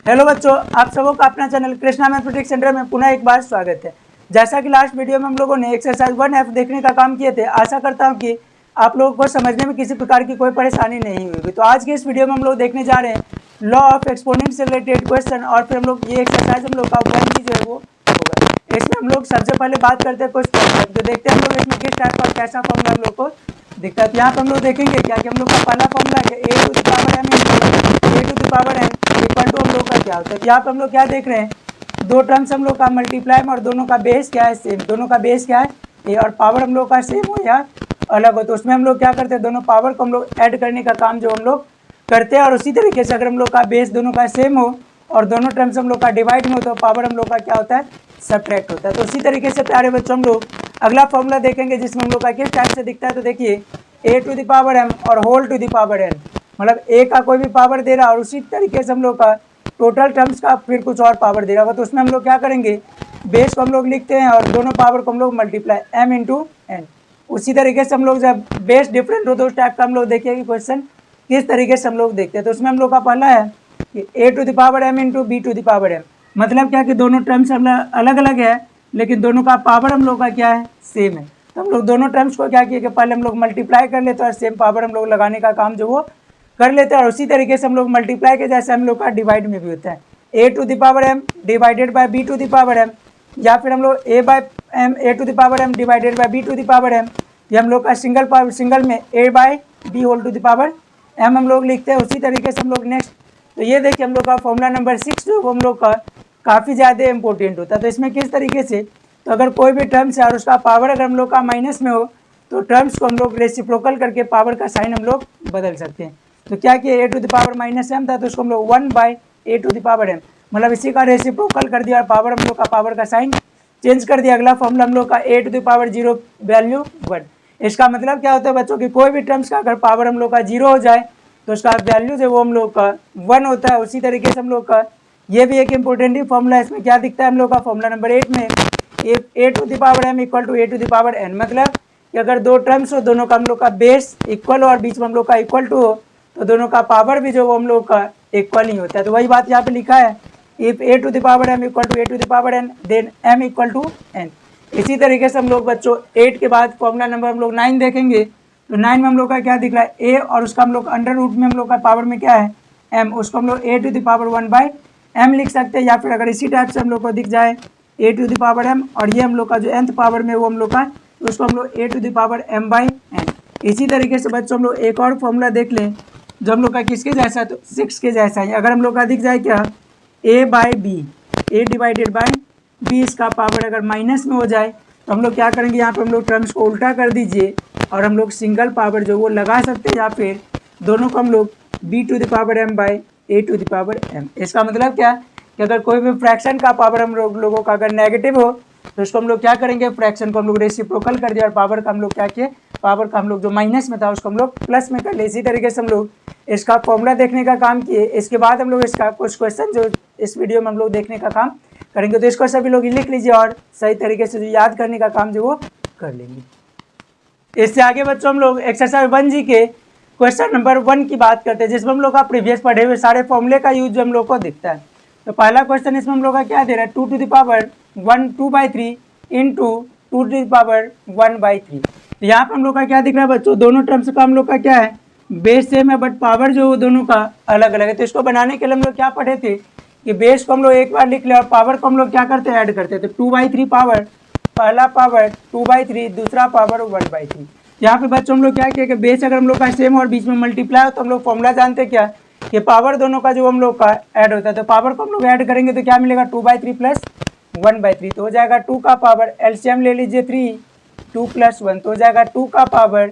Hello बच्चों, आप सबों का अपना चैनल कृष्णा मैथमेटिक्स सेंटर में पुनः एक बार स्वागत है। जैसा कि लास्ट वीडियो में हम लोगों ने एक्सरसाइज 1F देखने का काम किए थे, आशा करता हूं कि आप लोगों को समझने में किसी प्रकार की कोई परेशानी नहीं होगी। तो आज के इस वीडियो में हम लोग देखने जा रहे हैं लॉ ऑफ एक्सपोनेंट से रिलेटेड क्वेश्चन, और फिर हम लोग ये एक्सरसाइज हम लोग का 1B जो है वो होगा। इसमें हम लोग सबसे पहले बात करते हैं कुछ फॉर्मूला, तो देखते हैं हम लोग इसमें किस टाइप का कैसा फॉर्मूला हम लोग को दिखता है। तो यहाँ पर हम लोग देखेंगे क्या कि हम लोग का पहला फॉर्मूला है a to the power m a to the power n equal to हम लोग का क्या होता है। यहाँ पर हम लोग क्या देख रहे हैं, दो टर्म्स हम लोग का मल्टीप्लाई में और दोनों का बेस क्या है, सेम। दोनों का बेस क्या है ए, और पावर हम लोग का सेम हो या अलग हो, तो उसमें हम लोग क्या करते हैं, दोनों पावर को हम लोग ऐड करने का काम जो हम लोग करते हैं। और उसी तरीके से अगर हम लोग का बेस दोनों का सेम हो और दोनों टर्म्स हम लोग का डिवाइड में हो तो पावर हम लोग का क्या होता है, सब्ट्रैक्ट होता है। तो उसी तरीके से प्यारे बच्चों हम लोग अगला फॉर्मूला देखेंगे जिसमें हम लोग का किस टाइप से दिखता है। तो देखिए a to the power m और whole to the power n, मतलब a का कोई भी पावर दे रहा है और उसी तरीके से हम लोग का टोटल टर्म्स का फिर कुछ और पावर दे रहा होगा। तो उसमें हम लोग क्या करेंगे, बेस को हम लोग लिखते हैं और दोनों पावर को हम लोग मल्टीप्लाई m इंटू एन। उसी तरीके से हम लोग जब बेस डिफरेंट हो तो उस टाइप का हम लोग देखेंगे क्वेश्चन किस तरीके से हम लोग देखते हैं। तो उसमें हम लोग का पहला है कि a to the power m into b to the power m, मतलब क्या कि दोनों टर्म्स हम अलग अलग है लेकिन दोनों का पावर हम लोग का क्या है, सेम है। तो हम लोग दोनों टर्म्स को क्या किए कि पहले हम लोग मल्टीप्लाई कर लेते हैं और सेम पावर हम लोग लगाने का काम जो वो कर लेते हैं। और उसी तरीके से हम लोग मल्टीप्लाई के जैसे हम लोग का डिवाइड में भी होता है a to the power m divided by b to the power m, या फिर हम लोग a to the power m divided by b to the power m, ये हम लोग का सिंगल में a by b whole to the power m हम लोग लिखते हैं। उसी तरीके से हम लोग नेक्स्ट, तो ये देखिए हम लोग का फॉर्मूला नंबर 6 जो हम लोग का काफ़ी ज़्यादा इंपॉर्टेंट होता है। तो इसमें किस तरीके से, तो अगर कोई भी टर्म्स है और उसका पावर अगर हम लोग का माइनस में हो तो टर्म्स को हम लोग रेसिप्रोकल करके पावर का साइन हम लोग बदल सकते हैं। तो क्या किया, a to the power minus m था तो उसको हम लोग 1 by a to the power m, मतलब इसी का रेसिप्रोकल कर दिया और पावर हम लोग का पावर का साइन चेंज कर दिया। अगला फॉर्मूला हम लोग का a to the power 0 value 1। इसका मतलब क्या होता है बच्चों की, कोई भी टर्म्स का अगर पावर हम लोग का 0 हो जाए तो उसका वैल्यू जो वो हम लोग का 1 होता है। उसी तरीके से हम लोग का ये भी एक इंपॉर्टेंट ही फॉर्मूला है। इसमें क्या दिखता है हम लोग का फॉर्मूला नंबर 8 में a to the power m equal to a to the power n, मतलब कि अगर दो टर्म्स हो दोनों का हम लोग का बेस इक्वल हो और बीच में हम लोग का इक्वल टू हो तो दोनों का पावर भी जो वो हम लोग का इक्वल ही होता है। तो वही बात यहाँ पे लिखा है, if a to the power m equal to a to the power n then m equal to n। इसी तरीके से हम लोग बच्चों 8 के बाद फॉर्मूला नंबर हम लोग 9 देखेंगे। तो 9 में हम लोग का क्या दिख रहा है, a और उसका हम लोग अंडर रूट में हम लोग का पावर में क्या है m, उसको हम लोग a to the power 1 by m लिख सकते हैं। या फिर अगर इसी टाइप से हम लोग को दिख जाए a to the power m और ये हम लोग का जो nth पावर में वो हम लोग का, तो उसको हम लोग a to the power m by n। इसी तरीके से बच्चों हम लोग एक और फॉर्मूला देख लें जो हम लोग का किसके जैसा है, तो 6 के जैसा है। अगर हम लोग का दिख जाए क्या, a by b, a divided by b, इसका पावर अगर माइनस में हो जाए तो हम लोग क्या करेंगे, यहाँ पर हम लोग टर्म्स को उल्टा कर दीजिए और हम लोग सिंगल पावर जो वो लगा सकते हैं, या फिर दोनों को हम लोग b to the power m by a to the power m। इसका मतलब क्या कि अगर कोई भी फ्रैक्शन का पावर हम लोगों का अगर नेगेटिव हो तो उसको हम लोग क्या करेंगे, फ्रैक्शन को हम लोग रेसिप्रोकल कर दिया और पावर का हम लोग क्या किए, पावर का हम लोग जो माइनस में था उसको हम लोग प्लस में कर ले। इसी तरीके से हम लोग इसका फॉर्मूला देखने का काम किए। इसके बाद हम लोग इसका कुछ क्वेश्चन जो इस वीडियो में हम लोग देखने का काम करेंगे, तो इसको सभी लोग लिख लीजिए और सही तरीके से जो याद करने का काम जो वो कर लेंगे। इससे आगे बच्चों हम लोग एक्सरसाइज 1G के क्वेश्चन नंबर 1 की बात करते हैं, जिसमें हम लोग का प्रीवियस पढ़े हुए सारे फॉर्मूले का यूज हम लोग को दिखता है। तो पहला क्वेश्चन इसमें हम लोग का क्या दे रहा है, 2 to the power 1 2/3 into 2 to the power 1/3। तो यहाँ पर हम लोग का क्या दिख रहा है बच्चों, दोनों टर्म्स का हम लोग का क्या है, बेस सेम है बट पावर जो दोनों का अलग अलग है। तो इसको बनाने के लिए हम लोग क्या पढ़े थे कि बेस को हम लोग एक बार लिख ले और पावर को हम लोग क्या करते हैं, ऐड करते हैं। तो 2/3 पावर, पहला पावर 2/3, दूसरा पावर 1/3। यहाँ पे बच्चों हम लोग क्या किया कि बेस अगर हम लोग का सेम और बीच में मल्टीप्लाई हो तो हम लोग फॉर्मूला जानते हैं क्या, कि पावर दोनों का जो हम लोग का ऐड होता है। तो पावर को हम लोग ऐड करेंगे तो क्या मिलेगा, 2/3 प्लस 1/3 तो हो जाएगा 2 का पावर, एलसीएम ले लीजिए 3, 2 प्लस 1 तो हो जाएगा 2 का पावर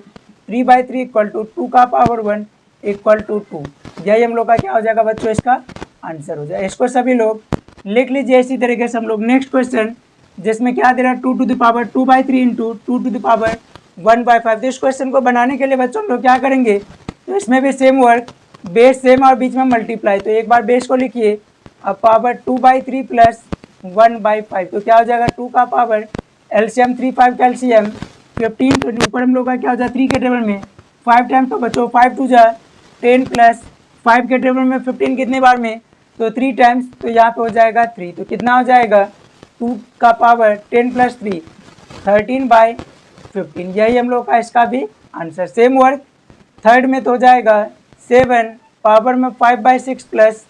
3/3 इक्वल टू 2 का पावर 1 इक्वल टू 2। यही हम लोग का क्या हो जाएगा बच्चों, इसका आंसर हो जाएगा। इसको सभी लोग लिख लीजिए। इसी तरीके से हम लोग नेक्स्ट क्वेश्चन जिसमें क्या दे रहा है, 2 to the power 2/3 into 2 to the power 1/5। तो इस क्वेश्चन को बनाने के लिए बच्चों हम लोग क्या करेंगे, तो इसमें भी सेम वर्क, बेस सेम और बीच में मल्टीप्लाई। तो एक बार बेस को लिखिए, अब पावर 2/3 प्लस 1/5 तो क्या हो जाएगा, 2 का पावर, एलसीएम 3 5 का एलसीएम 15, तो ऊपर हम लोग का क्या हो जाएगा 3 के टेबल में 5 टाइम, तो बच्चों 5 2 जा 10 प्लस 5 के टेबल में 15 कितने बार में तो 3 टाइम्स, तो यहाँ पे हो जाएगा 3, तो कितना हो जाएगा 2 का पावर 10 प्लस 3 13/15। यही हम लोग का इसका भी आंसर। सेम वर्क थर्ड में तो हो जाएगा 7 पावर में 5/6 प्लस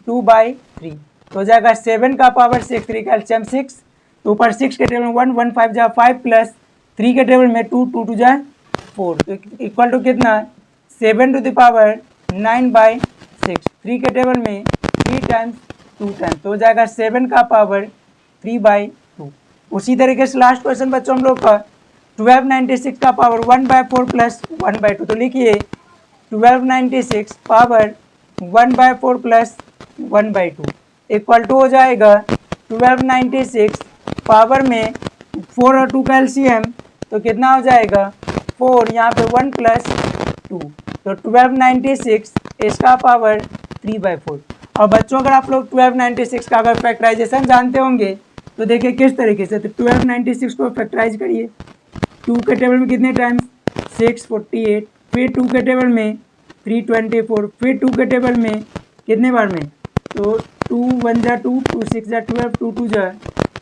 2/3, तो हो जाएगा 7 का पावर 6, 3 का एलसीएम 6, तो ऊपर 6 के टेबल में 1 1 5 जा 5 प्लस 3 के टेबल में 2 2 2 जा 4, तो इक्वल टू कितना 7 टू द पावर 9/6। 3 के टेबल में 3 टाइम्स 2 टाइम्स, तो हो जाएगा 7 का पावर 3/2। उसी तरीके से लास्ट क्वेश्चन बच्चों हम लोग का 1296 का पावर 1/4 प्लस 1/2, तो लिखिए 1296 पावर 1/4 प्लस 1/2 इक्वल टू हो जाएगा 1296 पावर में 4 और 2 का एलसीएम, तो कितना हो जाएगा 4, यहाँ पे 1 प्लस 2, तो 1296 इसका पावर 3/4। और बच्चों अगर आप लोग 1296 का अगर फैक्टराइजेशन जानते होंगे तो देखिए किस तरीके से, तो 1296 को फैक्टराइज करिए 2 के टेबल में कितने टाइम्स 648, फिर 2 के टेबल में 324, फिर 2 के टेबल में कितने बार में, तो 2 1 जा 2, 2 6 जा 12, 2 2 जा,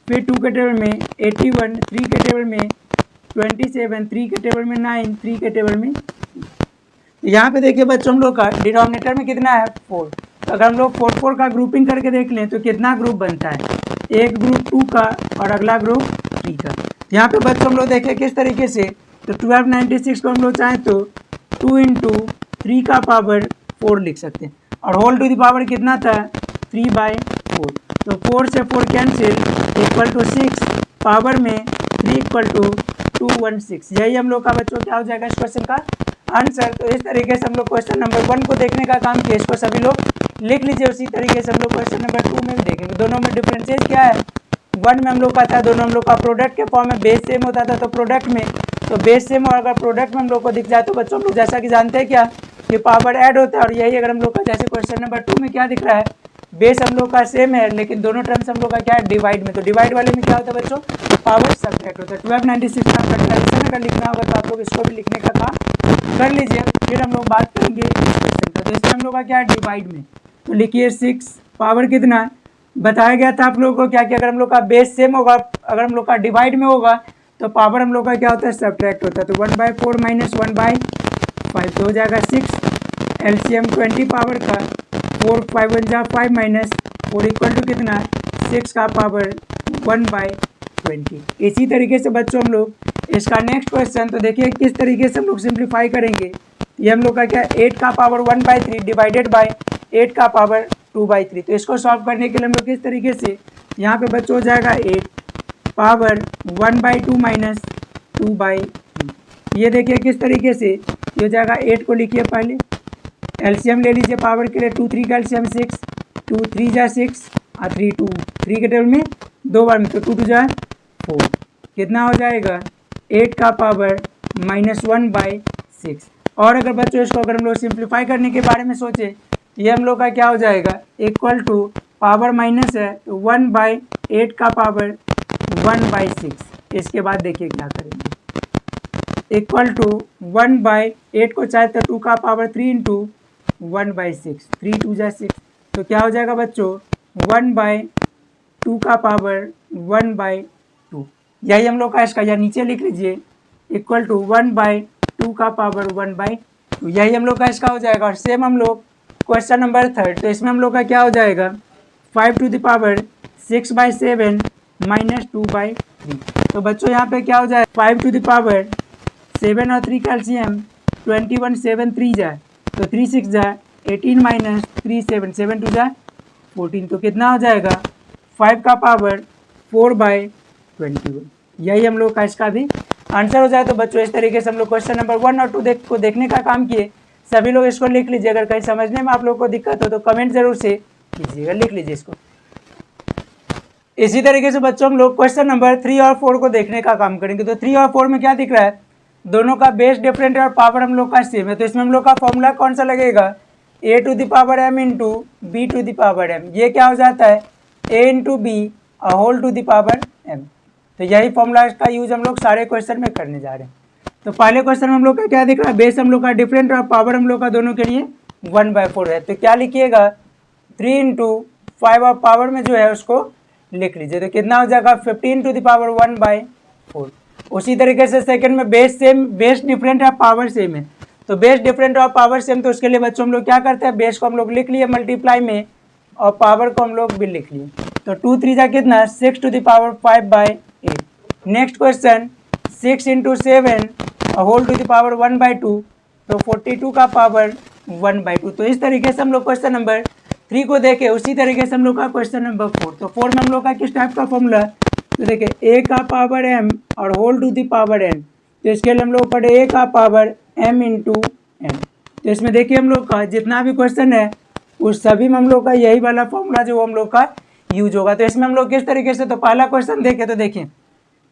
फिर 2 के टेबल में 81, 3 के टेबल में 27, 3 के टेबल में 9, 3 के टेबल में। यहाँ पे देखिए बच्चों हम लोग का डिनोमिनेटर में कितना है 4, तो अगर हम लोग 4 4 का ग्रुपिंग करके देख लें तो कितना ग्रुप बनता है, एक ग्रुप 2 का और अगला ग्रुप 3 का। यहाँ पे बच्चों हम लोग देखें किस तरीके से, तो 1296 को हम लोग चाहें तो 2 × 3 का पावर 4 लिख सकते हैं, और होल टू द पावर कितना था 3/4, तो 4 से 4 कैंसिल इक्वल टू 6 पावर में 3 इक्वल टू 216। यही हम लोग का बच्चों क्या हो जाएगा इस क्वेश्चन का आंसर। तो इस तरीके से हम लोग क्वेश्चन नंबर 1 को देखने का काम किया, इसको सभी लोग लिख लीजिए। उसी तरीके से हम लोग क्वेश्चन नंबर 2 में भी देखेंगे। दोनों में डिफरेंसेस क्या है, 1 में हम लोग का था दोनों हम लोग का प्रोडक्ट के फॉर्म में बेस सेम होता था, तो प्रोडक्ट में तो बेस सेम, और अगर प्रोडक्ट में हम लोग को दिख जाए तो बच्चों हम लोग जैसा कि जानते हैं क्या कि पावर ऐड होता है, और यही अगर हम लोग का जैसे क्वेश्चन नंबर 2 में क्या दिख रहा है, बेस हम लोग का सेम है लेकिन दोनों टर्म्स हम लोग का क्या है डिवाइड में, तो डिवाइड वाले में क्या होता है बच्चों पावर सब्ट्रैक्ट होता है। 1296 का फैक्टराइजेशन अगर लिखना होगा तो आप लोग इसको भी लिखने का काम कर लीजिए। फिर हम लोग बात करेंगे इस क्वेश्चन का, तो इसमें हम लोग का क्या है डिवाइड में, तो लिखिए 6 पावर कितना बताया गया था आप लोगों को क्या कि अगर हम लोग का बेस सेम होगा, अगर हम लोग का डिवाइड में होगा तो पावर हम लोग का क्या होता है सब्ट्रैक्ट होता है, तो 1/4 माइनस 1/5 तो हो जाएगा 6, एलसीएम 20 पावर का 4 5 1 जा 5 माइनस 4 इक्वल टू कितना 6 का पावर 1/20। इसी तरीके से बच्चों हम लोग इसका नेक्स्ट क्वेश्चन, तो देखिए किस तरीके से हम लोग सिंप्लीफाई करेंगे। ये हम लोग का क्या 8 का पावर 1/3 डिवाइडेड बाय 8 का पावर 2/3, तो इसको सॉल्व करने के लिए हम लोग किस तरीके से, यहाँ पे बच्चों हो जाएगा 8 पावर 1/2 माइनस 2/3। ये देखिए किस तरीके से ये हो जाएगा, 8 को लिखिए पहले, एलसीएम ले लीजिए पावर के लिए, 2 3 का एलसीएम 6, 2 3 जा 6 और 3 2, 3 के टेबल में 2 बार में, तो 2 2 जा 4, कितना हो जाएगा 8 का पावर -1/6। और अगर बच्चों इसको अगर हम लोग सिंप्लीफाई करने के बारे में सोचे, ये हम लोग का क्या हो जाएगा इक्वल टू पावर माइनस है तो 1/8 का पावर 1/6। इसके बाद देखिए क्या करेंगे, इक्वल टू 1/8 को चाहे तो 2 का पावर 3 × 1/6, 3 2 जा 6, तो क्या हो जाएगा बच्चों 1/2 का पावर 1/2। यही हम लोग का इसका या नीचे लिख लीजिए इक्वल टू 1/2 का पावर 1/2। यही हम लोग का इसका हो जाएगा। और सेम हम लोग क्वेश्चन नंबर 3, तो इसमें हम लोग का क्या हो जाएगा 5 टू द पावर 6/7 माइनस 2/3। तो बच्चों यहाँ पे क्या हो जाए 5 टू द पावर 7 और 3 का एलसीएम 21 7 3 जाए, तो 3 6 जाए 18 माइनस 3 7 7 2 जाए 14, तो कितना हो जाएगा 5 का पावर 4/21। यही हम लोग का इसका भी आंसर हो जाए। तो बच्चों इस तरीके से हम लोग क्वेश्चन नंबर 1 और 2 को देखने का काम किए। सभी लोग इसको लिख लीजिए। अगर कहीं समझने में आप लोग को दिक्कत हो तो कमेंट जरूर से कीजिएगा, लिख लीजिए इसको। इसी तरीके से बच्चों हम लोग क्वेश्चन नंबर 3 और 4 को देखने का काम करेंगे। तो 3 और 4 में क्या दिख रहा है, दोनों का बेस डिफरेंट है और पावर हम लोग का सेम है। तो इसमें हम लोग का फॉर्मूला कौन सा लगेगा, a to the power m into b to the power m। ये क्या हो जाता है a into b whole to the power m। तो यही फॉर्मूला का यूज हम लोग सारे क्वेश्चन में करने जा रहे हैं। तो पहले क्वेश्चन में हम लोग का क्या दिख रहा है, बेस हम लोग का डिफरेंट और पावर हम लोग का दोनों के लिए 1/4 है। तो क्या लिखिएगा 3 इंटू 5 और पावर में जो है उसको लिख लीजिए, तो कितना हो जाएगा 15 टू द पावर 1/4। उसी तरीके से सेकंड में बेस सेम, बेस डिफरेंट है, पावर सेम है, तो बेस डिफरेंट और पावर सेम, तो उसके लिए बच्चों हम लोग क्या करते हैं, बेस को हम लोग लिख लिए मल्टीप्लाई में और पावर को हम लोग भी लिख लिए, तो 2 3 जा कितना 6 to the power 5/8। Next question 6 into 7 whole to the power 1/2, तो 42 का पावर 1/2। तो इस तरीके से हम लोग क्वेश्चन नंबर 3 को देखे। उसी तरीके से हम लोग का क्वेश्चन नंबर 4, तो 4 में हम लोग का किस टाइप का फॉर्मूला, तो देखिए a का पावर m और whole to the power n, तो इसके लिए हम लोग पढ़े a का पावर m इंटू n। तो इसमें देखिए हम लोग का जितना भी क्वेश्चन है उस सभी में हम लोग का यही वाला फॉर्मूला जो हम लोग का यूज होगा। तो इसमें हम लोग किस तरीके से, तो पहला क्वेश्चन देखें तो देखिए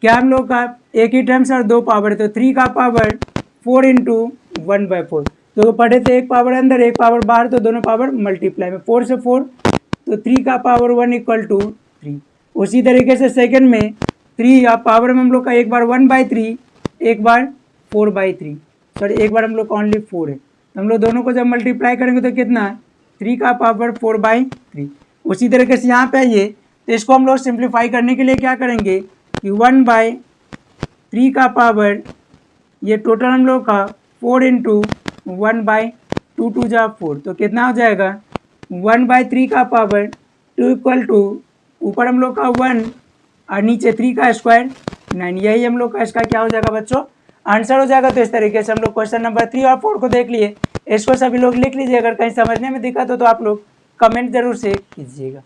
क्या हम लोग का एक ही टर्म से और 2 पावर, तो 3 का पावर 4 इंटू 1/4, तो पढ़े थे एक पावर अंदर एक पावर बाहर, तो दोनों पावर मल्टीप्लाई में 4 से 4, तो 3 का पावर 1 इक्वल टू 3। उसी तरीके से सेकंड में 3 या पावर में हम लोग का एक बार 1/3 एक बार 4/3, सॉरी एक बार हम लोग का ओनली 4 है, तो हम लोग दोनों को जब मल्टीप्लाई करेंगे तो कितना 3 का पावर 4/3। उसी तरीके से यहाँ पे आइए, तो इसको हम लोग सिंप्लीफाई करने के लिए क्या करेंगे कि 1/3 का पावर, ये टोटल हम लोग का 4 इंटू 1/2 2 जा 4, तो कितना हो जाएगा 1/3 का पावर 2 इक्वल टू ऊपर हम लोग का 1 और नीचे 3 का स्क्वायर 9, यही हम लोग का इसका क्या हो जाएगा बच्चों आंसर हो जाएगा। तो इस तरीके से हम लोग क्वेश्चन नंबर 3 और 4 को देख लिए। इसको सभी लोग लिख लीजिए, अगर कहीं समझने में दिक्कत हो तो आप लोग कमेंट जरूर से कीजिएगा।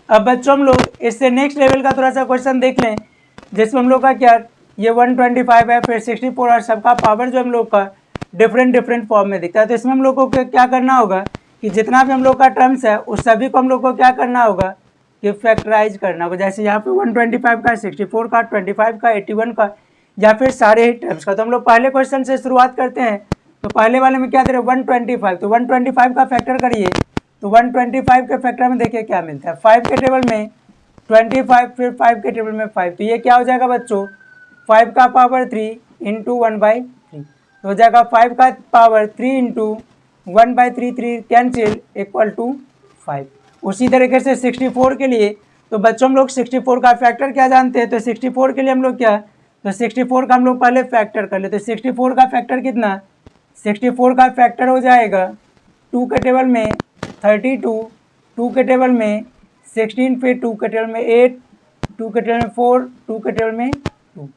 अब बच्चों हम लोग इससे नेक्स्ट लेवल का थोड़ा सा क्वेश्चन देख लें, जिसमें हम लोग का क्या ये 125 है, फिर 64 और सबका पावर जो हम लोग का डिफरेंट फॉर्म में दिखता है। तो इसमें हम लोग को क्या करना होगा कि जितना भी हम लोग का टर्म्स है उस सभी को हम लोग को क्या करना होगा कि फैक्टराइज करना होगा। जैसे यहाँ पे 125 का, 64 का, 25 का, 81 का, या फिर सारे ही टर्म्स का। तो हम लोग पहले क्वेश्चन से शुरुआत करते हैं। तो पहले वाले में क्या दे रहे 125, तो 125 का फैक्टर करिए, तो 125 के फैक्टर में देखिए क्या मिलता है, 5 के टेबल में 25, फिर 5 के टेबल में 5, तो ये क्या हो जाएगा बच्चों 5 का पावर 3 इंटू 1/3, तो हो जाएगा 5 का power 3 into 1/3, 3 cancel equal to 5। उसी तरीके से 64 के लिए, तो बच्चों हम लोग 64 का फैक्टर क्या जानते हैं, तो 64 के लिए हम लोग क्या, तो 64 का हम लोग पहले फैक्टर कर लेते। तो 64 का फैक्टर कितना, 64 का फैक्टर हो जाएगा 2 के टेबल में 32, 2 के टेबल में 16, फिर 2 के टेबल में 8, 2 के टेबल में 4, 2 के टेबल में 2।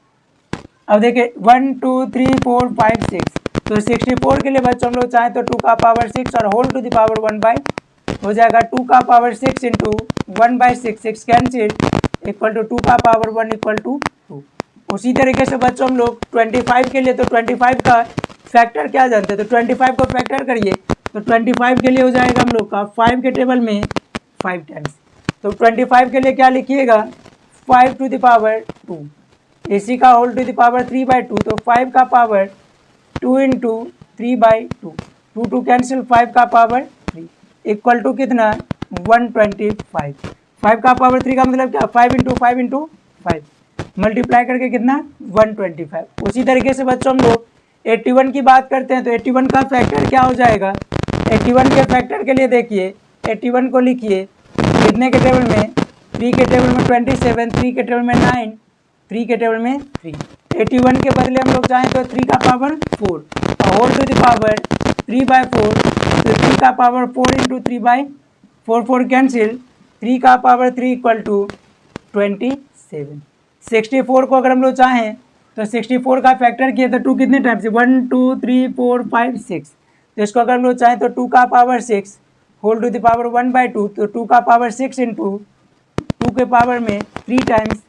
अब देखिए 1 2 3 4 5 6, तो 64 के लिए बच्चों हम लोग चाहें तो 2 का पावर 6 और होल टू द पावर 1/, हो जाएगा 2 का power 6 into 1/6, 6 cancel equal to 2 का पावर 1 इक्वल टू 2। उसी तरीके से बच्चों हम लोग 25 के लिए, तो 25 का फैक्टर क्या जानते हैं, तो 25 को फैक्टर करिए, तो 25 के लिए हो जाएगा हम लोग का 5 के टेबल में 5 टाइम्स, तो 25 के लिए क्या लिखिएगा 5 टू द पावर 2, इसी का होल टू द पावर 3/2, तो 5 का पावर 2 इंटू 3/2, 2 2 कैंसिल 5 का पावर 3 इक्वल टू कितना 125। 5 का पावर 3 का मतलब क्या 5 इंटू 5 इंटू 5 मल्टीप्लाई करके कितना 125। उसी तरीके से बच्चों हम लोग 81 की बात करते हैं, तो 81 का फैक्टर क्या हो जाएगा, 81 के फैक्टर के लिए देखिए 81 को लिखिए कितने के टेबल में 3 के टेबल में 27, 3 के टेबल में 9, 3 के टेबल में 3। 81 के बदले हम लोग चाहें तो 3 का पावर 4 और होल टू द पावर 3/4, तो 3 का पावर 4 इंटू 3/4, 4 कैंसिल 3 का पावर 3 इक्वल टू 27। 64 को अगर हम लोग चाहें तो 64 का फैक्टर किए तो 2 कितने टाइम्स 1 2 3 4 5 6, तो इसको अगर हम लोग चाहें तो 2 का power 6 whole to the power 1/2, तो 2 का पावर 6 इंटू 2 के पावर में 3 टाइम्स,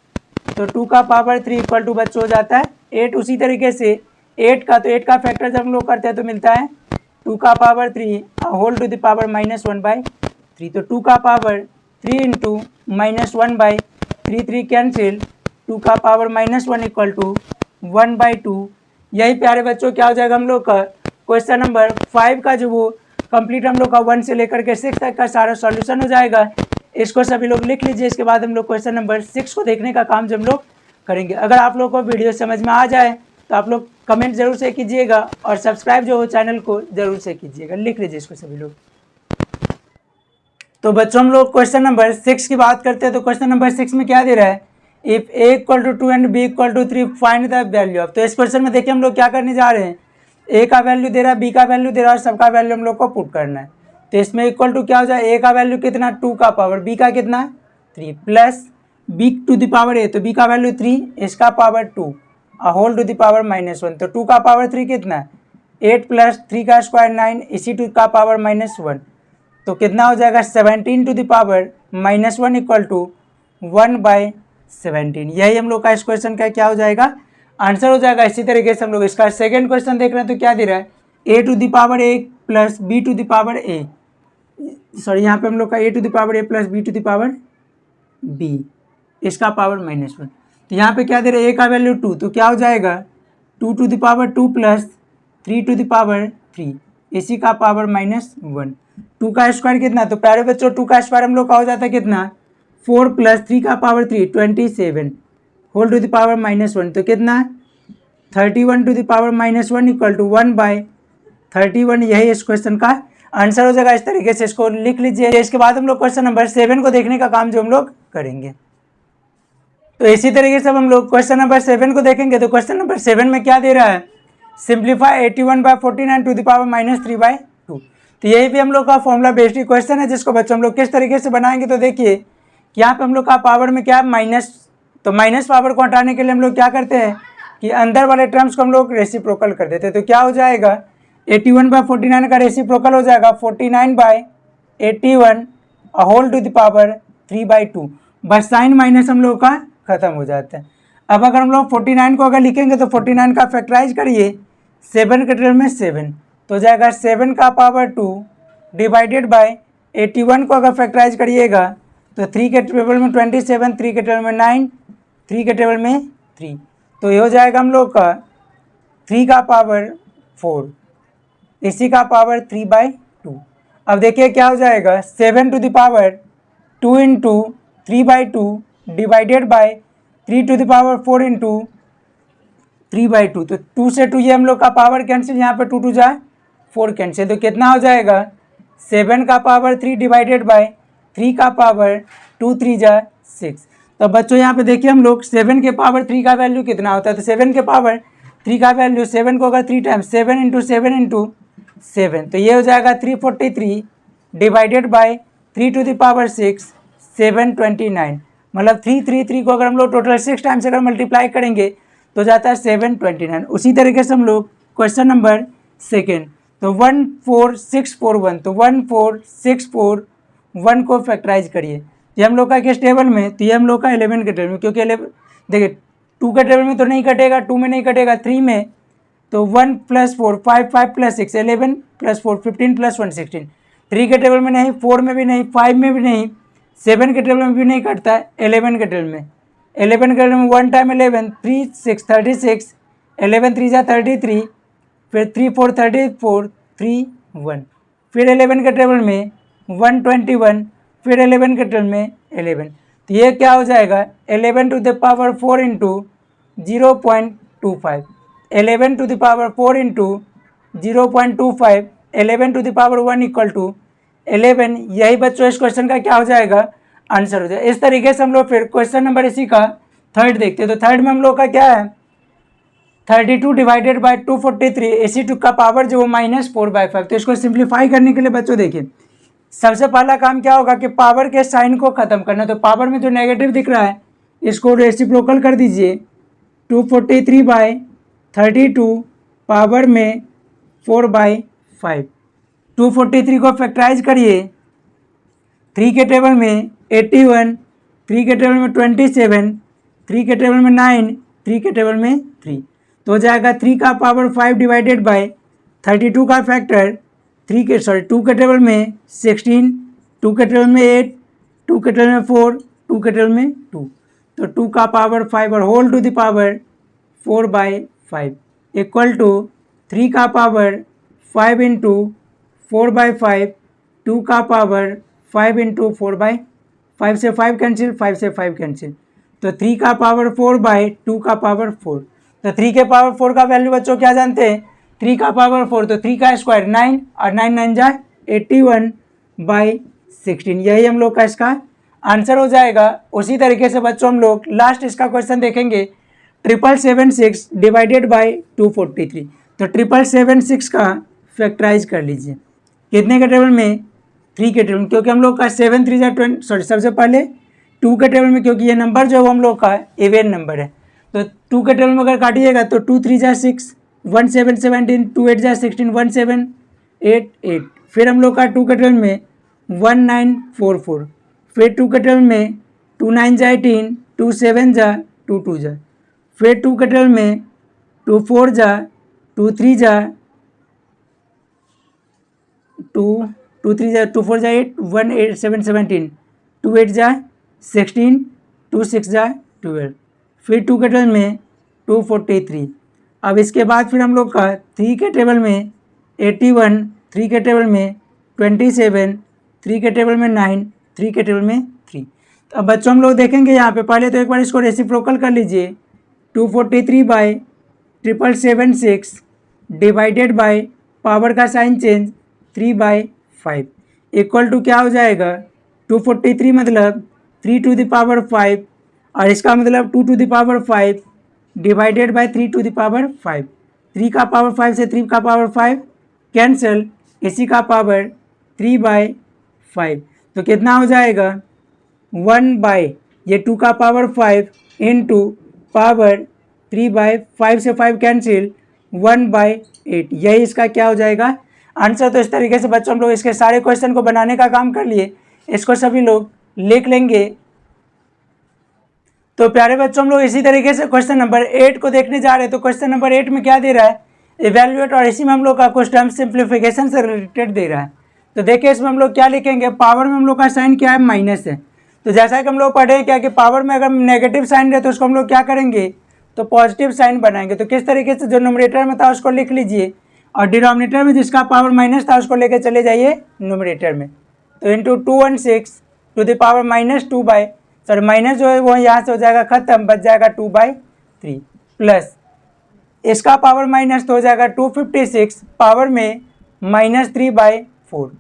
तो 2 का पावर 3 इक्वल टू बच्चों हो जाता है 8। उसी तरीके से 8 का, तो 8 का फैक्टर जब हम लोग करते हैं तो मिलता है 2 का power 3 whole to the power -1/3, तो 2 का पावर 3 इंटू -1/3, 3 कैंसिल 2 का पावर -1 इक्वल टू 1/2। यही प्यारे बच्चों क्या हो जाएगा हम लोग का क्वेश्चन नंबर 5 का जो वो कंप्लीट हम लोग का 1 से लेकर के 6 तक का सारा सॉल्यूशन हो जाएगा। इसको सभी लोग लिख लीजिए। इसके बाद हम लोग क्वेश्चन नंबर 6 को देखने का काम जो हम लोग करेंगे। अगर आप लोग को वीडियो समझ में आ जाए तो आप लोग कमेंट जरूर से कीजिएगा और सब्सक्राइब जो हो चैनल को जरूर से कीजिएगा। लिख लीजिए इसको सभी लोग। तो बच्चों हम लोग क्वेश्चन नंबर 6 की बात करते हैं। तो क्वेश्चन नंबर 6 में क्या दे रहा है, if a equal to 2 and b equal to 3 find the value of. तो इस क्वेश्चन में देखिए हम लोग क्या करने जा रहे हैं, a का वैल्यू दे रहा है, b का वैल्यू दे रहा है और सबका वैल्यू हम लोग को पुट करना है। तो इसमें इक्वल टू क्या हो जाए, a का वैल्यू कितना 2 का पावर, b का कितना 3 plus b to the power a, तो b का वैल्यू 3, इसका power 2 whole to the power -1। तो 2 का पावर 3 कितना है 8 प्लस 3 का स्क्वायर 9, इसी 2 का पावर -1, तो कितना हो जाएगा 17 to the power -1 equal to 1/17। यही हम लोग का इस क्वेश्चन का क्या हो जाएगा, आंसर हो जाएगा। इसी तरीके से हम लोग इसका सेकंड क्वेश्चन देख रहे हैं। तो क्या दे रहा है, a to the power a plus b to the power a, sorry यहाँ पे हम लोग का a to the power a plus b to the power b, इसका पावर -1। तो यहाँ पे क्या दे रहा है, a का वैल्यू 2, तो क्या हो जाएगा 2 to the power 2 plus 3 to the power 3, इसी का पावर -1। 2 का स्क्वायर कितना, तो प्यारे बच्चों 2 का स्क्वायर हम लोग का हो जाता है कितना 4 प्लस 3 का power 3 27 whole to the power -1, तो कितना 31 to the power -1 equal to 1/31। यही इस क्वेश्चन का आंसर हो जाएगा। इस तरीके से इसको लिख लीजिए। इसके बाद हम लोग क्वेश्चन नंबर 7 को देखने का काम जो हम लोग करेंगे। तो इसी तरीके से हम लोग क्वेश्चन नंबर 7 को देखेंगे। तो क्वेश्चन नंबर 7 में क्या दे रहा है, सिंप्लीफाई 81/49 टू द पावर -3/2। तो यही भी हम लोग का फॉर्मूला बेस्ड क्वेश्चन है, जिसको बच्चों हम लोग किस तरीके से बनाएंगे। तो देखिए कि यहाँ पे हम लोग का पावर में क्या माइनस, तो माइनस पावर को हटाने के लिए हम लोग क्या करते हैं कि अंदर वाले टर्म्स को हम लोग रेसिप्रोकल कर देते हैं। तो क्या हो जाएगा 81/49 का रेसिप्रोकल हो जाएगा 49/81 होल टू द पावर 3/2। बस साइन माइनस हम लोग का खत्म हो जाता है। अब अगर हम लोग 49 को अगर लिखेंगे तो 49 का फैक्टराइज करिए 7 के टेबल में 7, तो जाएगा 7 का पावर 2 डिवाइडेड बाय 81 को अगर फैक्टराइज करिएगा तो 3 के टेबल में 27, 3 के टेबल में 9, 3 के टेबल में 3, तो ये हो जाएगा हम लोग का 3 का पावर 4, इसी का पावर 3/2। अब देखिए क्या हो जाएगा 7 to the power 2 into 3/2 divided by 3 to the power 4 into 3/2। तो 2 से 2 ये हम लोग का पावर कैंसिल, यहाँ पे 2 2 जाए 4 कैंसिल, तो कितना हो जाएगा 7 का पावर 3 डिवाइडेड बाय 3 का पावर 2 3 जा 6। तो बच्चों यहाँ पे देखिए हम लोग 7 के पावर 3 का वैल्यू कितना होता है, तो 7 के पावर 3 का वैल्यू 7 को अगर 3 टाइम्स 7 इंटू 7 इंटू 7, तो ये हो जाएगा 343 divided by 3 to the power 6 729। मतलब 333 को अगर हम लोग टोटल 6 टाइम्स अगर मल्टीप्लाई करेंगे तो जाता है 729। उसी तरीके से हम लोग क्वेश्चन नंबर 2, तो 14641, तो 14641 को फैक्टराइज करिए। ये हम लोग का किस टेबल में, तो ये हम लोग का 11 के टेबल में, क्योंकि 11 देखिए 2 के टेबल में तो नहीं कटेगा, 2 में नहीं कटेगा, 3 में, तो 1 + 4 5, 5 + 6 11 + 4 15 + 1 16। 3 के टेबल में नहीं, 4 में भी नहीं, 5 में भी नहीं, 7 के टेबल में भी नहीं कटता है, 11 के टेबल में, 11 के टेबल में 1 टाइम 11 3 6 36, 11 3 जा 33, फिर 3 4 34 3 1, फिर 11 के टेबल में 121, फिर 11 के टेबल में 11। तो ये क्या हो जाएगा 11 to the power 4 into 0.25, 11 to the power 4 into 0.25, 11 to the power 1 equal to 11। यही बच्चों इस क्वेश्चन का क्या हो जाएगा, आंसर हो जाएगा। इस तरीके से हम लोग फिर क्वेश्चन नंबर इसी का थर्ड देखते हैं। तो थर्ड में हम लोग का क्या है 32 डिवाइडेड बाय 243, इसी 2 का पावर जो -4/5। तो इसको सिंप्लीफाई करने के लिए बच्चों देखिए सबसे पहला काम क्या होगा कि पावर के साइन को ख़त्म करना। तो पावर में जो नेगेटिव दिख रहा है इसको रेसिप्रोकल कर दीजिए, 243/32 पावर में 4/5। 243 को फैक्टराइज करिए, 3 के टेबल में 81, 3 के टेबल में 27, 3 के टेबल में 9, 3 के टेबल में 3, तो हो जाएगा 3 का पावर 5 डिवाइडेड बाय 32 का फैक्टर 2 के टेबल में 16, 2 के टेबल में 8, 2 के टेबल में 4, 2 के टेबल में 2, तो 2 का पावर 5 और whole to the power 4/5 equal to 3 का पावर 5 इंटू 4/5, 2 का पावर 5 इंटू 4/5 से 5 कैंसिल, 5 से 5 कैंसिल, तो 3 का पावर 4/2 का पावर 4। तो 3 के पावर 4 का वैल्यू बच्चों क्या जानते हैं, 3 का पावर 4, तो 3 का स्क्वायर 9 और 9 9 जा 81/7। 16, यही हम लोग का इसका आंसर हो जाएगा। उसी तरीके से बच्चों हम लोग लास्ट इसका क्वेश्चन देखेंगे 776 डिवाइडेड बाई 243। तो 776 का फैक्टराइज कर लीजिए, कितने के टेबल में, 3 के टेबल में, क्योंकि हम लोग का 7 3 20, सॉरी सबसे पहले 2 के टेबल में, क्योंकि ये नंबर जो है हम लोग का इवेन नंबर है। तो 2 के टेबल में अगर काटिएगा तो 2 3 जा 6, 1 7 17, 2 8 जा 16, 1 7 8 8। फिर हम लोग का 2 के टेबल में 1 9 4 4, फिर 2 के टेबल में 2 9 जा 18, 2 7 जा 2 2 जा, फिर 2 के टेबल में 2 4 जा 2 3 जा 2 2 3 जा 2 4 जा 8, 1 8 7 17, 2 8 जा 16, 2 6 जा 12, फिर 2 के टेबल में 243। अब इसके बाद फिर हम लोग का 3 के टेबल में 81, 3 के टेबल में 27, 3 के टेबल में 9, 3 के टेबल में 3। तो अब बच्चों हम लोग देखेंगे यहाँ पे, पहले तो एक बार इसको रेसिप्रोकल कर लीजिए। 243 बाई 776 डिवाइडेड बाई पावर का साइन चेंज 3/5 इक्वल टू क्या हो जाएगा, 243 मतलब 3 टू द पावर 5, और इसका मतलब 2 to the power 5 divided by 3 to the power 5। 3 का पावर 5 से 3 का पावर 5 कैंसिल, इसी का पावर 3/5। तो कितना हो जाएगा, 1 बाई ये 2 का पावर 5 इंटू पावर 3/5 से 5 कैंसिल, 1/8, यही इसका क्या हो जाएगा आंसर। तो इस तरीके से बच्चों हम लोग इसके सारे क्वेश्चन को बनाने का काम कर लिए, इसको सभी लोग लिख लेंगे। तो प्यारे बच्चों हम लोग इसी तरीके से क्वेश्चन नंबर 8 को देखने जा रहे हैं। तो क्वेश्चन नंबर 8 में क्या दे रहा है, इवैल्यूएट, और इसी में हम लोग का कुछ टर्म सिंप्लीफिकेशन से रिलेटेड दे रहा है। तो देखिए इसमें हम लोग क्या लिखेंगे, पावर में हम लोग का साइन क्या है, माइनस है। तो जैसा कि हम लोग पढ़े क्या कि पावर में अगर नेगेटिव साइन रहे तो उसको हम लोग क्या करेंगे, तो पॉजिटिव साइन बनाएंगे। तो किस तरीके से, जो न्यूमरेटर में था उसको लिख लीजिए, और डिनोमिनेटर में जिसका पावर माइनस था उसको लेके चले जाइए न्यूमरेटर में। तो into 216 to the power -2 by, sorry minus जो है वो यहाँ से हो जाएगा खत्म, बच जाएगा 2/3, प्लस इसका पावर माइनस तो हो जाएगा 256 पावर में -3/4,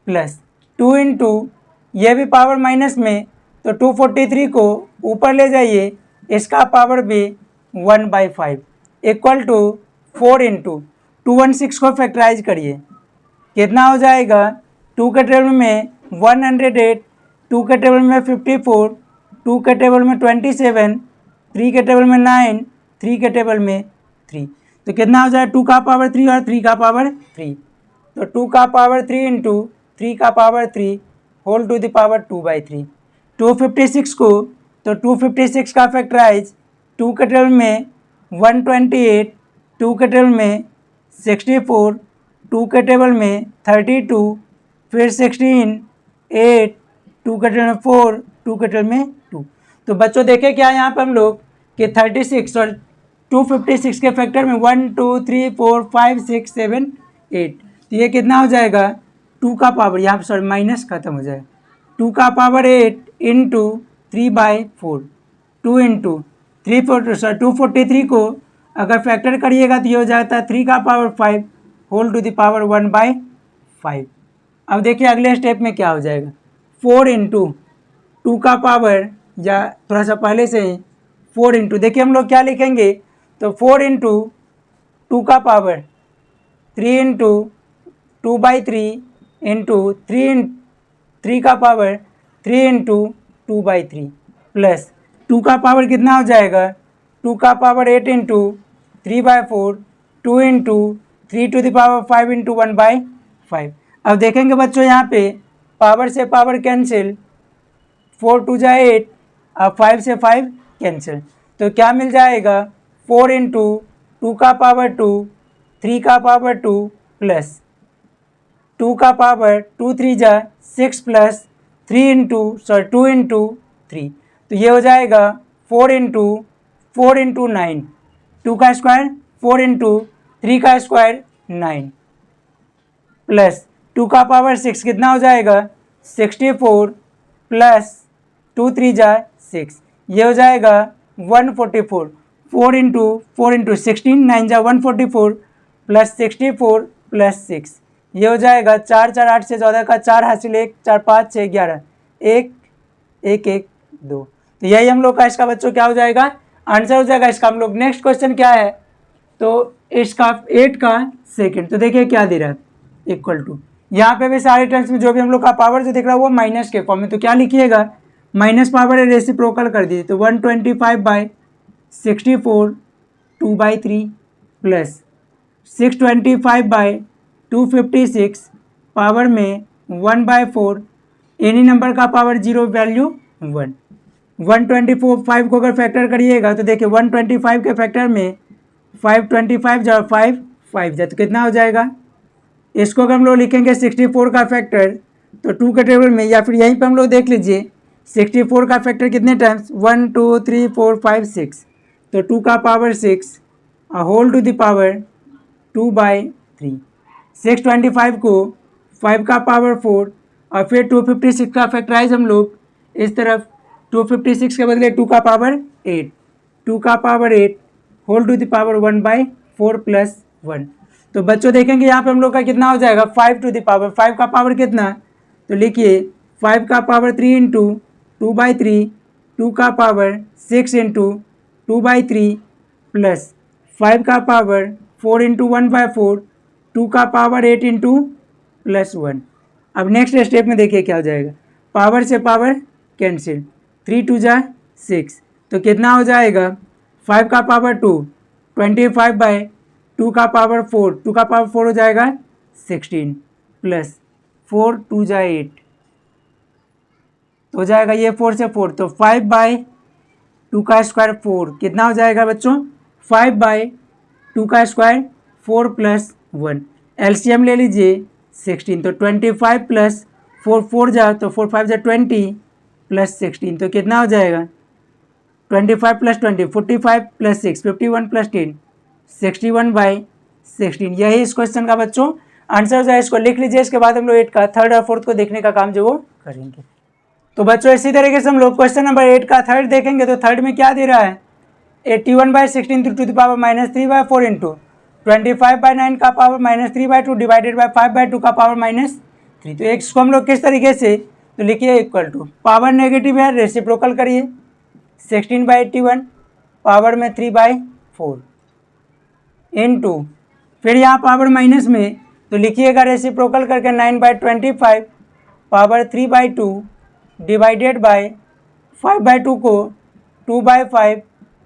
प्लस 2 इंटू ये भी पावर माइनस में, तो 243 को ऊपर ले जाइए, इसका पावर भी 1/5 इक्वल टू 4 इंटू 216 को फैक्टराइज करिए, कितना हो जाएगा, 2 के टेबल में 108, 2 के टेबल में 54, 2 के टेबल में 27, 3 के टेबल में 9, 3 के टेबल में 3। तो कितना हो जाएगा, 2 का पावर 3 और 3 का पावर 3, तो 2 का पावर 3 इंटू 3 का power 3 whole to the power 2/3। 256 को, तो 256 का फैक्टराइज 2 के टेबल में 128, 2 के टेबल में 64, 2 के टेबल में 32, फिर 16, 8, 2 के टेबल में 4, 2 के टेबल में 2। तो बच्चों देखें क्या यहाँ पर हम लोग कि 36 और 256 के फैक्टर में 1 2 3 4 5 6 7 8, तो ये कितना हो जाएगा, 2 का पावर, यहाँ पर सॉरी माइनस खत्म हो जाएगा, 2 का पावर 8 इंटू 3/4, 2 इंटू 243 को अगर फैक्टर करिएगा तो ये हो जाता है 3 का power 5 whole to the power 1/5। अब देखिए अगले स्टेप में क्या हो जाएगा, 4 इंटू 2 का पावर, या थोड़ा सा पहले से ही 4 इंटू, देखिए हम लोग क्या लिखेंगे, तो 4 इंटू 2 का पावर 3 इंटू 2/3 इंटू 3 का पावर 3 इंटू 2/3, प्लस 2 का पावर कितना हो जाएगा, 2 का power 8 into 3/4, 2 into 3 to the power 5 into 1/5। अब देखेंगे बच्चों यहाँ पे पावर से पावर कैंसिल, 4 2 जा 8, अब 5 से 5 कैंसिल, तो क्या मिल जाएगा, 4 इंटू 2 का पावर 2, 3 का पावर 2, प्लस 2 का पावर 2 3 जा 6, प्लस 2 इंटू 3, तो ये हो जाएगा 4 इंटू 9, 2 का स्क्वायर 4 इंटू 3 का स्क्वायर 9, प्लस 2 का पावर 6 कितना हो जाएगा, 64, प्लस 2 3 जा 6, ये हो जाएगा 144, 4 इंटू 16, 9 जा 144, प्लस 64 प्लस 6, ये हो जाएगा 4 4 8 से 14 का 4 हासिल 1 4 5 6 11 1 1 1 2। तो यही हम लोग का इसका बच्चों क्या हो जाएगा, आंसर हो जाएगा इसका। हम लोग नेक्स्ट क्वेश्चन क्या है, तो इसका 8 का सेकेंड। तो देखिए क्या दे रहा है, इक्वल टू, यहाँ पे भी सारे टर्म्स में जो भी हम लोग का पावर जो दिख रहा है वो माइनस के फॉर्म में, तो क्या लिखिएगा, माइनस पावर रेसिप्रोकल कर दीजिए। तो 125/64 2/3 प्लस 625/256 पावर में 1/4, एनी नंबर का पावर 0 वैल्यू 1। 125 को अगर फैक्टर करिएगा तो देखिए 125 के फैक्टर में 525 जा 5 5 जा, तो कितना हो जाएगा। इसको अगर हम लोग लिखेंगे 64 का फैक्टर, तो 2 के टेबल में या फिर यहीं पे हम लोग देख लीजिए 64 का फैक्टर कितने टाइम्स, 1 2 3 4 5 6, तो 2 का power 6 whole to the power 2/3। 625 को 5 का पावर 4 और फिर 256 का फैक्टराइज हम लोग इस तरफ 256 के बदले 2 का पावर 8, 2 का power 8 whole to the power 1/4 plus 1। तो बच्चों देखेंगे यहाँ पे हम लोग का कितना हो जाएगा, 5 टू द पावर, 5 का पावर कितना, तो लिखिए 5 का पावर 3 इंटू 2/3, 2 का पावर 6 इंटू 2/3 प्लस 5 का पावर 4 इंटू 1/4, 2 का पावर 8 इंटू प्लस 1। अब नेक्स्ट स्टेप में देखिए क्या हो जाएगा, पावर से पावर कैंसिल, 3 2 जा 6, तो कितना हो जाएगा, 5 का पावर 2 25/2 का पावर 4, 2 का पावर 4 हो जाएगा 16 प्लस 4 2 जा 8, तो हो जाएगा ये 4 से 4, तो 5/2 का स्क्वायर 4 कितना हो जाएगा बच्चों, 5/2 का स्क्वायर 4 प्लस 1, एलसीएम ले लीजिए 16, तो 25 प्लस 4 4 जा, तो 4 5 जा 20 प्लस 16, तो कितना हो जाएगा 25 प्लस 20 45 प्लस 6 51 प्लस 10 61/16। यही इस क्वेश्चन का बच्चों आंसर जो है, इसको लिख लीजिए। इसके बाद हम लोग 8 का थर्ड और फोर्थ को देखने का काम जो वो करेंगे। तो बच्चों इसी तरीके से हम लोग क्वेश्चन नंबर 8 का थर्ड देखेंगे। तो थर्ड में क्या दे रहा है, 81/16 टू द पावर -3/4 इंटू 25/9 का पावर -3/2 डिवाइडेड बाय 5/2 का पावर -3। तो इसको हम लोग किस तरीके से, तो लिखिए इक्वल टू, पावर नेगेटिव है रेसिप्रोकल करिए 16/81 पावर में 3/4 इनटू, फिर यहाँ पावर माइनस में तो लिखिएगा रेसिप्रोकल करके 9/25 पावर 3/2 डिवाइडेड बाय 5/2 को 2/5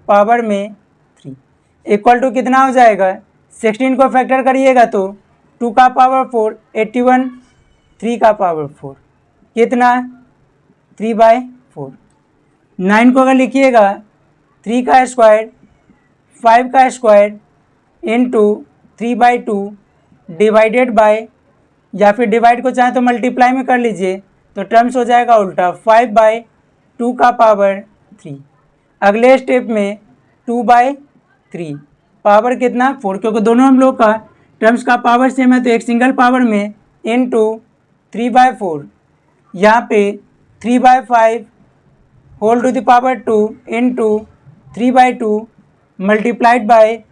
पावर में 3 इक्वल टू कितना हो जाएगा, 16 को फैक्टर करिएगा तो 2 का पावर 4 81, 3 का पावर 4 कितना 3/4। 9 को अगर लिखिएगा 3 का स्क्वायर 5 का स्क्वायर इंटू 3/2 डिवाइडेड बाय, या फिर डिवाइड को चाहे तो मल्टीप्लाई में कर लीजिए, तो टर्म्स हो जाएगा उल्टा 5/2 का पावर 3। अगले स्टेप में 2/3 पावर कितना 4, क्योंकि दोनों हम लोग का टर्म्स का पावर सेम है, तो एक सिंगल पावर में इंटू 3/4, यहाँ पे 3/5 whole to the power 2 into 3/2 multiplied by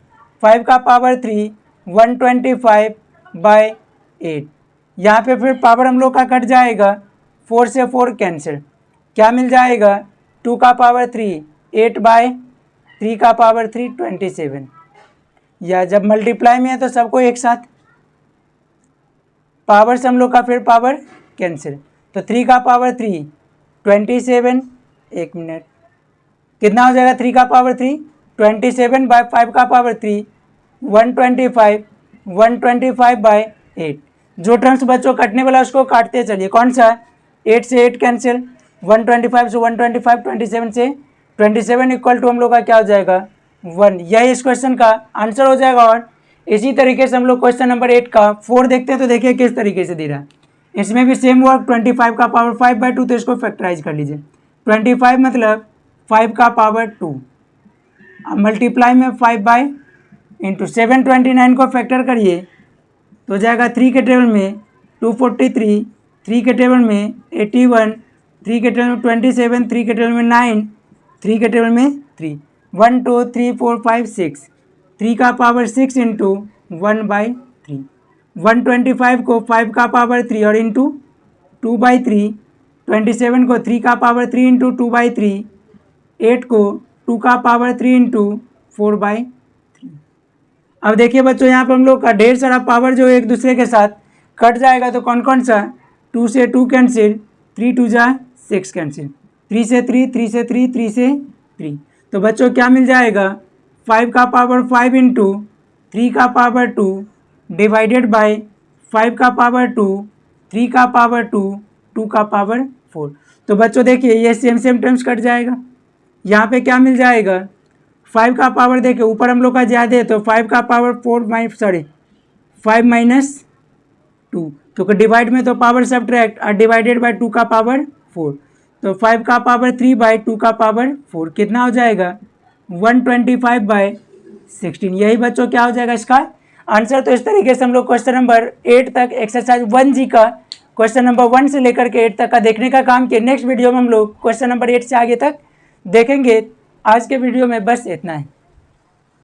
5 का पावर 3 125/8। यहाँ पे फिर पावर हम लोग का कट जाएगा, 4 से 4 कैंसिल, क्या मिल जाएगा 2 का पावर 3 8/3 का पावर 3 27, या जब मल्टीप्लाई में है तो सबको एक साथ पावर से हम लोग का फिर पावर कैंसिल, तो 3 का पावर 3 27, एक मिनट कितना हो जाएगा, 3 का पावर 3 27/5 का पावर 3 125 125/8। जो टर्म्स बच्चों कटने वाला उसको काटते चलिए, कौन सा 8 से 8 कैंसिल, 125 से 125, 27 से 27 इक्वल टू हम लोग का क्या हो जाएगा 1। यही इस क्वेश्चन का आंसर हो जाएगा। और इसी तरीके से हम लोग क्वेश्चन नंबर 8 का 4 देखते हैं। तो देखिए किस तरीके से दे रहा है, इसमें भी सेम वर्क 25 का पावर 5/2, तो इसको फैक्टराइज कर लीजिए, 25 मतलब 5 का पावर 2, अब मल्टीप्लाई में 5 इंटू 729 को फैक्टर करिए तो हो जाएगा 3 के टेबल में 243, 3 के टेबल में 81, 3 के टेबल में 27, 3 के टेबल में 9, 3 के टेबल में 3 1 2 3 4 5 6, 3 का पावर 6 इंटू 1/3, 125 को 5 का पावर 3 और इंटू 2/3, 27 को 3 का पावर 3 इंटू 2/3, 8 को 2 का पावर 3 इंटू 4/3। अब देखिए बच्चों, यहाँ पर हम लोग का ढेर सारा पावर जो एक दूसरे के साथ कट जाएगा, तो कौन कौन सा? 2 से 2 कैंसिल, 3 2 जा 6 कैंसिल, 3 से 3, 3 से 3, 3 से 3। तो बच्चों क्या मिल जाएगा? 5 का पावर 5 इंटू 3 का पावर 2 डिवाइडेड बाय 5 का पावर 2, 3 का पावर 2, 2 का पावर 4। तो बच्चों देखिए ये सेम टर्म्स कट जाएगा। यहाँ पे क्या मिल जाएगा? 5 का पावर देखिए ऊपर हम लोग का ज़्यादा है, तो 5 का पावर 5 माइनस 2, तो डिवाइड में तो पावर सब्ट्रैक्ट और डिवाइडेड बाय 2 का पावर 4, तो 5 का पावर 3/2 का पावर 4 कितना हो जाएगा? 125/16। यही बच्चों क्या हो जाएगा इसका आंसर। तो इस तरीके से हम लोग क्वेश्चन नंबर 8 तक एक्सरसाइज 1G का क्वेश्चन नंबर 1 से लेकर के 8 तक का देखने का काम किया। नेक्स्ट वीडियो में हम लोग क्वेश्चन नंबर 8 से आगे तक देखेंगे। आज के वीडियो में बस इतना है।